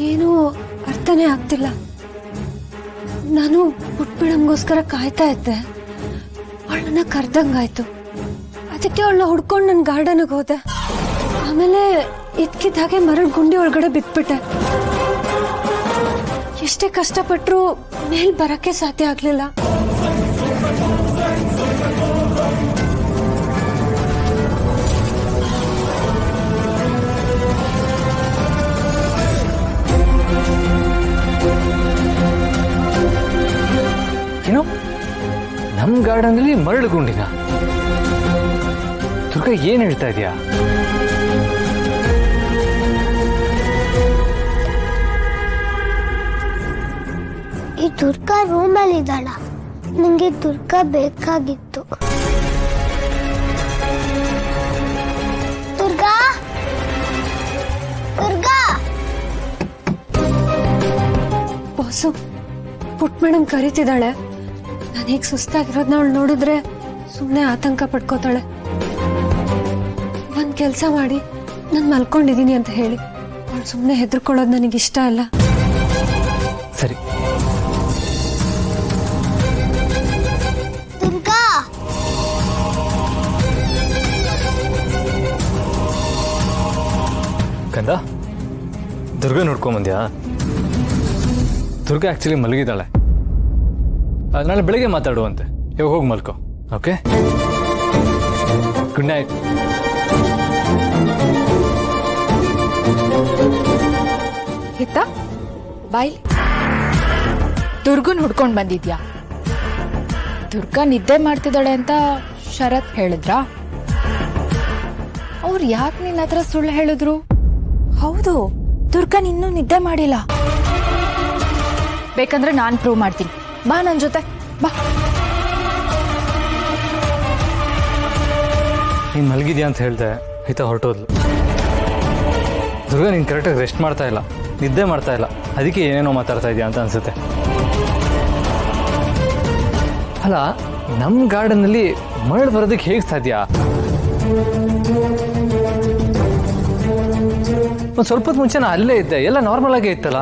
ಏನೂ ಅರ್ಥನೇ ಆಗ್ತಿಲ್ಲ. ನಾನು ಪುಟ್ಬಿಡಮ್ಗೋಸ್ಕರ ಕಾಯ್ತಾ ಇದ್ದೆ. ಅವಳನ್ನ ಕರ್ದಂಗಾಯ್ತು. ಅದಕ್ಕೆ ಅವಳನ್ನ ಹುಡ್ಕೊಂಡು ನನ್ನ ಗಾರ್ಡನ್ಗೆ ಹೋದೆ. ಆಮೇಲೆ ಇದ್ಕಿದ್ದ ಹಾಗೆ ಮರಳ ಗುಂಡಿ ಒಳಗಡೆ ಬಿದ್ಬಿಟ್ಟೆ. ಎಷ್ಟೇ ಕಷ್ಟಪಟ್ಟರು ಮೇಲ್ ಬರಕ್ಕೆ ಸಾಧ್ಯ ಆಗ್ಲಿಲ್ಲ. ಏನು ನಮ್ ಗಾರ್ಡನ್ನಲ್ಲಿ ಮರಳು ಗುಂಡಿನ? ದುರ್ಗಾ ಏನ್ ಹೇಳ್ತಾ ಇದೀಯಾ? ಈ ದುರ್ಗಾ ರೂಮಲ್ಲಿ ಇದ್ದಾಳ. ನಂಗೆ ದುರ್ಗಾ ಬೇಕಾಗಿತ್ತು. ದುರ್ಗಾ ದುರ್ಗಾ ಬಾಸು, ಪುಟ್ ಮೇಡಮ್ ಕರೀತಿದ್ದಾಳೆ. ನಾನು ಹೀಗೆ ಸುಸ್ತಾಗಿರೋದನ್ನ ಅವಳು ನೋಡಿದ್ರೆ ಸುಮ್ಮನೆ ಆತಂಕ ಪಡ್ಕೋತಾಳೆ. ಒಂದ್ ಕೆಲಸ ಮಾಡಿ ನಾನು ಮಲ್ಕೊಂಡಿದ್ದೀನಿ ಅಂತ ಹೇಳಿ. ಅವಳು ಸುಮ್ಮನೆ ಹೆದರ್ಕೊಳ್ಳೋದು ನನಗಿಷ್ಟ ಅಲ್ಲ. ಸರಿ. ದುರ್ಗಾ ಕಂದ, ದುರ್ಗಾ ನೋಡ್ಕೊಂಡ್ ಬಂದ್ಯಾ? ದುರ್ಗಾ ಆಕ್ಚುಲಿ ಮಲಗಿದ್ದಾಳೆ. ನಾಳೆ ಬೆಳಿಗ್ಗೆ ಮಾತಾಡುವಂತೆ. ಇವಾಗ ಹೋಗಿ ಮಲ್ಕೋ. Okay, good night. ಹಿತ ಬಾಯ್. ದುರ್ಗನ್ ಹುಡ್ಕೊಂಡ್ ಬಂದಿದ್ಯಾ? ದುರ್ಗಾ ನಿದ್ದೆ ಮಾಡ್ತಿದ್ದಾಳೆ ಅಂತ ಶರತ್ ಹೇಳಿದ್ರಾ? ಅವ್ರು ಯಾಕೆ ನಿನ್ನ ಹತ್ರ ಸುಳ್ಳು ಹೇಳಿದ್ರು? ಹೌದು, ದುರ್ಗನ್ ಇನ್ನೂ ನಿದ್ದೆ ಮಾಡಿಲ್ಲ. ಬೇಕಂದ್ರೆ ನಾನ್ ಪ್ರೂವ್ ಮಾಡ್ತೀನಿ. ಬಾ ನನ್ ಜೊತೆ ಬಾ. ನೀನು ಮಲಗಿದ್ಯಾ ಅಂತ ಹೇಳ್ದೆ, ಹಿತ ಹೊರಟೋದ್ಲು. ದುರ್ಗಾ ನೀನು ಕರೆಕ್ಟಾಗಿ ರೆಸ್ಟ್ ಮಾಡ್ತಾ ಇಲ್ಲ, ನಿದ್ದೆ ಮಾಡ್ತಾ ಇಲ್ಲ. ಅದಕ್ಕೆ ಏನೇನೋ ಮಾತಾಡ್ತಾ ಇದೆಯಾ ಅಂತ ಅನ್ಸುತ್ತೆ. ಅಲ್ಲ, ನಮ್ಮ ಗಾರ್ಡನ್ನಲ್ಲಿ ಮರಳು ಬರೋದಕ್ಕೆ ಹೇಗೆ ಸಾಧ್ಯ? ಒಂದು ಸ್ವಲ್ಪ ಹೊತ್ತು ಮುಂಚೆ ನಾನು ಅಲ್ಲೇ ಇದ್ದೆ, ಎಲ್ಲ ನಾರ್ಮಲ್ ಆಗೇ ಇತ್ತಲ್ಲ.